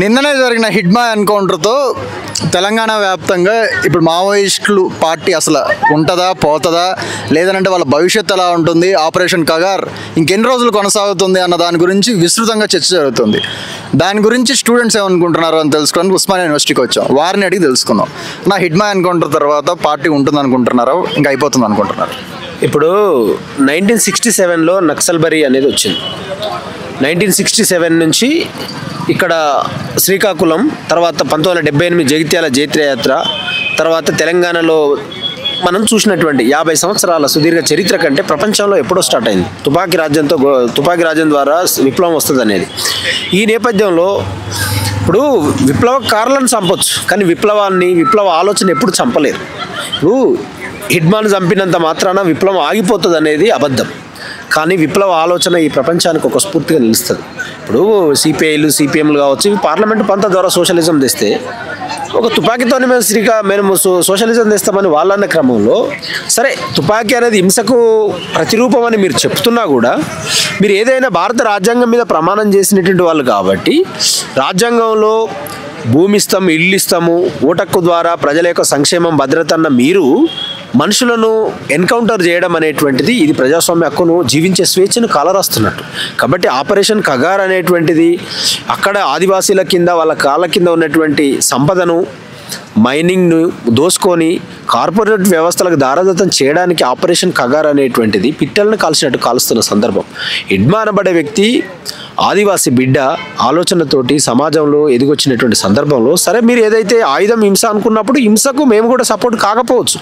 నిన్ననే జరిగిన హిడ్మా ఎన్కౌంటర్తో తెలంగాణ వ్యాప్తంగా ఇప్పుడు మావోయిస్టులు పార్టీ అసలు ఉంటుందా పోతుందా లేదనంటే వాళ్ళ భవిష్యత్తు ఎలా ఉంటుంది, ఆపరేషన్ కగార్ ఇంకెన్ని రోజులు కొనసాగుతుంది అన్న దాని గురించి విస్తృతంగా చర్చ జరుగుతుంది. దాని గురించి స్టూడెంట్స్ ఏమనుకుంటున్నారు అని తెలుసుకోవడానికి ఉస్మానియా యూనివర్సిటీకి వచ్చాం. వారిని అడిగి తెలుసుకుందాం. నా హిడ్మా ఎన్కౌంటర్ తర్వాత పార్టీ ఉంటుంది అనుకుంటున్నారా, ఇంకా అయిపోతుంది అనుకుంటున్నారు? ఇప్పుడు 1967లో నక్సల్బరీ అనేది వచ్చింది. 1967 నుంచి ఇక్కడ శ్రీకాకుళం, తర్వాత 1978 జగిత్యాల జైత్రయాత్ర, తర్వాత తెలంగాణలో మనం చూసినటువంటి 50 సంవత్సరాల సుదీర్ఘ చరిత్ర కంటే ప్రపంచంలో ఎప్పుడో స్టార్ట్ అయింది. తుపాకీ రాజ్యం ద్వారా విప్లవం వస్తుంది అనేది. ఈ నేపథ్యంలో ఇప్పుడు విప్లవకారులను చంపొచ్చు, కానీ విప్లవ ఆలోచన ఎప్పుడు చంపలేరు. ఇప్పుడు హిడ్మాను చంపినంత మాత్రాన విప్లవం ఆగిపోతుంది అనేది అబద్ధం. కానీ విప్లవ ఆలోచన ఈ ప్రపంచానికి ఒక స్ఫూర్తిగా నిలుస్తుంది. ఇప్పుడు సిపిఐలు సిపిఎంలు కావచ్చు, పార్లమెంటు పంత ద్వారా సోషలిజం తెస్తే ఒక తుపాకీతోనే మేము సోషలిజం తెస్తామని వాళ్ళన్న క్రమంలో, సరే తుపాకీ అనేది హింసకు ప్రతిరూపం అని మీరు చెప్తున్నా కూడా మీరు ఏదైనా భారత రాజ్యాంగం మీద ప్రమాణం చేసినటువంటి వాళ్ళు కాబట్టి రాజ్యాంగంలో భూమి ఇస్తాము, ఇల్లు ఇస్తాము, ఓటక్కు ద్వారా ప్రజల యొక్క సంక్షేమం భద్రత అన్న మీరు మనుషులను ఎన్కౌంటర్ చేయడం అనేటువంటిది ఇది ప్రజాస్వామ్య హక్కును, జీవించే స్వేచ్ఛను కాలరాస్తున్నట్టు. కాబట్టి ఆపరేషన్ కగార్ అనేటువంటిది అక్కడ ఆదివాసీల కింద వాళ్ళ కాళ్ళ కింద ఉన్నటువంటి సంపదను, మైనింగ్ను దోసుకొని కార్పొరేట్ వ్యవస్థలకు దారదత్తం చేయడానికి ఆపరేషన్ కగార్ అనేటువంటిది పిట్టలను కాల్చినట్టు కాలుస్తున్న సందర్భం. హిడ్మా అనబడే వ్యక్తి ఆదివాసీ బిడ్డ ఆలోచనతోటి సమాజంలో ఎదిగొచ్చినటువంటి సందర్భంలో, సరే మీరు ఏదైతే ఆయుధం హింస అనుకున్నప్పుడు హింసకు మేము కూడా సపోర్ట్ కాకపోవచ్చు,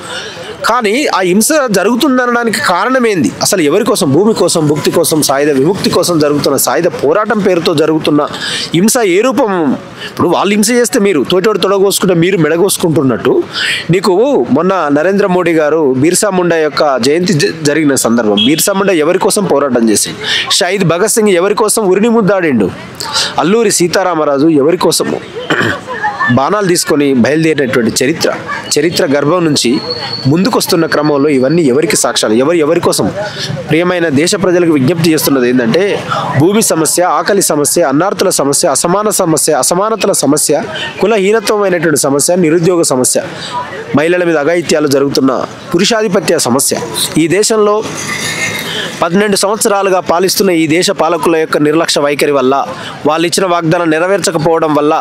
కానీ ఆ హింస జరుగుతుందనడానికి కారణం ఏంది? అసలు ఎవరి కోసం? భూమి కోసం, భుక్తి కోసం, సాయుధ విముక్తి కోసం జరుగుతున్న సాయుధ పోరాటం పేరుతో జరుగుతున్న హింస ఏ రూపం? ఇప్పుడు వాళ్ళు హింస చేస్తే మీరు తోటోడు తొడగోసుకుంటే మీరు మెడగోసుకుంటున్నట్టు. నీకు మొన్న నరేంద్ర మోడీ గారు బిర్సా ముండా యొక్క జయంతి జరిగిన సందర్భం, బిర్సా ముండా ఎవరి కోసం పోరాటం చేసిండు? షహీద్ భగత్ సింగ్ ఎవరి కోసం ఉరిని ముద్దాడిండు? అల్లూరి సీతారామరాజు ఎవరి కోసము బాణాలు తీసుకొని బయలుదేరినటువంటి చరిత్ర గర్భం నుంచి ముందుకొస్తున్న క్రమంలో ఇవన్నీ ఎవరికి సాక్ష్యాలు? ఎవరి కోసం? ప్రియమైన దేశ ప్రజలకు విజ్ఞప్తి చేస్తున్నది ఏంటంటే, భూమి సమస్య, ఆకలి సమస్య, అన్నార్థుల సమస్య, అసమానతల సమస్య, కులహీనత్వమైనటువంటి సమస్య, నిరుద్యోగ సమస్య, మహిళల మీద అఘాయిత్యాలు జరుగుతున్న పురుషాధిపత్య సమస్య, ఈ దేశంలో 12 సంవత్సరాలుగా పాలిస్తున్న ఈ దేశ పాలకుల యొక్క నిర్లక్ష్య వైఖరి వల్ల, వాళ్ళు ఇచ్చిన వాగ్దానం నెరవేర్చకపోవడం వల్ల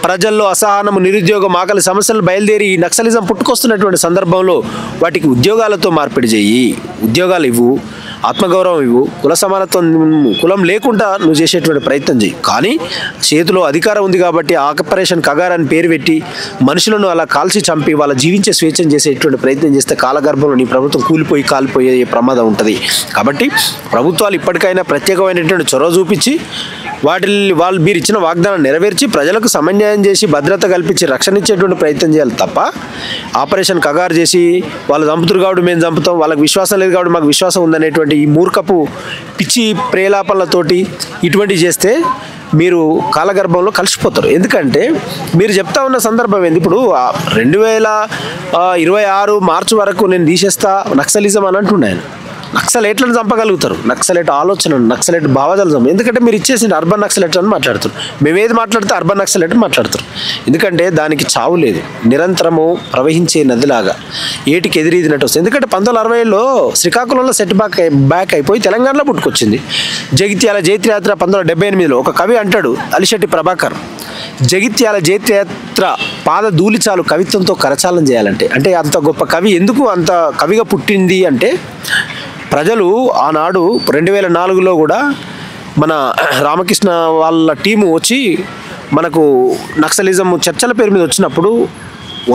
ప్రజల్లో అసహనము, నిరుద్యోగం, ఆకలి సమస్యలు బయలుదేరి ఈ నక్సలిజం పుట్టుకొస్తున్నటువంటి సందర్భంలో వాటికి ఉద్యోగాలతో మార్పిడి చేయి, ఉద్యోగాలు ఇవ్వు, ఆత్మగౌరవం ఇవ్వు, కుల సమానత్వం, కులం లేకుండా నువ్వు చేసేటువంటి ప్రయత్నం చేయి. కానీ చేతిలో అధికారం ఉంది కాబట్టి ఆపరేషన్ కగార్ అని పేరు పెట్టి మనుషులను అలా కాల్చి చంపి వాళ్ళ జీవించే స్వేచ్ఛను చేసేటువంటి ప్రయత్నం చేస్తే కాలగర్భంలో నీ ప్రభుత్వం కాలిపోయే ప్రమాదం ఉంటుంది. కాబట్టి ప్రభుత్వాలు ఇప్పటికైనా ప్రత్యేకమైనటువంటి చొరవ చూపించి వాళ్ళు మీరు ఇచ్చిన వాగ్దానం నెరవేర్చి ప్రజలకు సమన్యాయం చేసి భద్రత కల్పించి రక్షణ ఇచ్చేటువంటి ప్రయత్నం చేయాలి తప్ప ఆపరేషన్ కగార్ చేసి వాళ్ళు చంపుతురు కాబట్టి మేము చంపుతాం, వాళ్ళకి విశ్వాసం లేదు కాబట్టి మాకు విశ్వాసం ఉందనేటువంటి ఈ మూర్ఖపు పిచ్చి ప్రేలాపనలతోటి ఇటువంటివి చేస్తే మీరు కాలగర్భంలో కలిసిపోతారు. ఎందుకంటే మీరు చెప్తా ఉన్న సందర్భం ఏంది? ఇప్పుడు 2026 మార్చి వరకు నేను తీసేస్తా నక్సలిజం అని అంటున్నాను. నక్సలైట్లను చంపగలుగుతారు, నక్సలైట్ ఆలోచనలు, నక్సలైట్ భావజాలం. ఎందుకంటే మీరు ఇచ్చేసి అర్బన్ నక్సలైట్ అని మాట్లాడుతారు. మేమేది మాట్లాడితే అర్బన్ నక్సలైట్ అని మాట్లాడతారు. ఎందుకంటే దానికి చావు లేదు, నిరంతరము ప్రవహించే నదిలాగా ఏటికి ఎదిరిదినట్టు వస్తుంది. ఎందుకంటే 1960లో శ్రీకాకుళంలో సెట్ బ్యాక్ అయిపోయి తెలంగాణలో పుట్టుకొచ్చింది. జగిత్యాల జైత్రయాత్ర 1978లో ఒక కవి అంటాడు, అలిశెట్టి ప్రభాకర్, జగిత్యాల జైత్రయాత్ర పాద ధూళిచాలు కవిత్వంతో కరచాలం చేయాలంటే. అంటే అంత గొప్ప కవి ఎందుకు అంత కవిగా పుట్టింది అంటే, ప్రజలు ఆనాడు 2004లో కూడా మన రామకృష్ణ వాళ్ళ టీము వచ్చి మనకు నక్సలిజం చర్చల పేరు మీద వచ్చినప్పుడు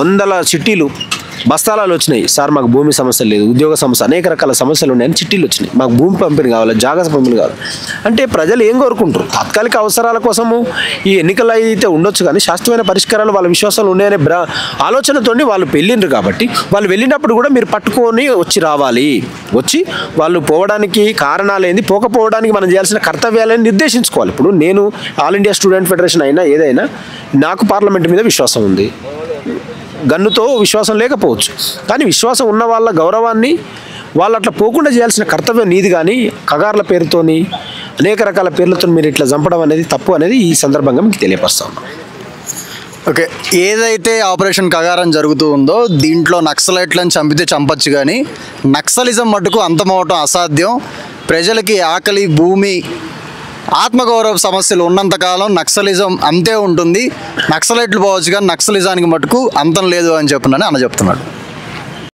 100 చిట్టీలు బస్తాలలో వచ్చినాయి. సార్ మాకు భూమి సమస్య లేదు, ఉద్యోగ సమస్య, అనేక రకాల సమస్యలు ఉన్నాయని చిట్టీలు వచ్చినాయి. మాకు భూమి పంపిణీ కావాలి, జాగా పంపిణీ కావాలి. అంటే ప్రజలు ఏం కోరుకుంటారు? తాత్కాలిక అవసరాల కోసము ఈ ఎన్నికలు అయితే ఉండొచ్చు, కానీ శాశ్వతమైన పరిష్కారాలు వాళ్ళ విశ్వాసాలు ఉన్నాయనే ఆలోచనతో వాళ్ళు వెళ్ళిండ్రు. కాబట్టి వాళ్ళు వెళ్ళినప్పుడు కూడా మీరు పట్టుకొని వచ్చి వాళ్ళు పోవడానికి కారణాలు ఏంది, పోకపోవడానికి మనం చేయాల్సిన కర్తవ్యాలని నిర్దేశించుకోవాలి. ఇప్పుడు నేను ఆల్ ఇండియా స్టూడెంట్ ఫెడరేషన్ అయినా ఏదైనా నాకు పార్లమెంట్ మీద విశ్వాసం ఉంది, గన్నుతో విశ్వాసం లేకపోవచ్చు, కానీ విశ్వాసం ఉన్న వాళ్ళ గౌరవాన్ని వాళ్ళు అట్లా పోకుండా చేయాల్సిన కర్తవ్యం నీది. కానీ కగార్ల పేరుతోని అనేక రకాల పేర్లతో మీరు ఇట్లా చంపడం అనేది తప్పు అనేది ఈ సందర్భంగా మీకు తెలియపరుస్తా ఉన్నాం. ఓకే, ఏదైతే ఆపరేషన్ కగారం జరుగుతూ ఉందో దీంట్లో నక్సలైట్లను చంపితే చంపచ్చు, కానీ నక్సలిజం మటుకు అంతమవటం అసాధ్యం. ప్రజలకి ఆకలి, భూమి, ఆత్మగౌరవ సమస్యలు ఉన్నంతకాలం నక్సలిజం అంతే ఉంటుంది. నక్సలైట్లు పోవచ్చు కానీ నక్సలిజానికి మటుకు అంతం లేదు అని చెప్తున్నాను అన్న చెప్తున్నాడు.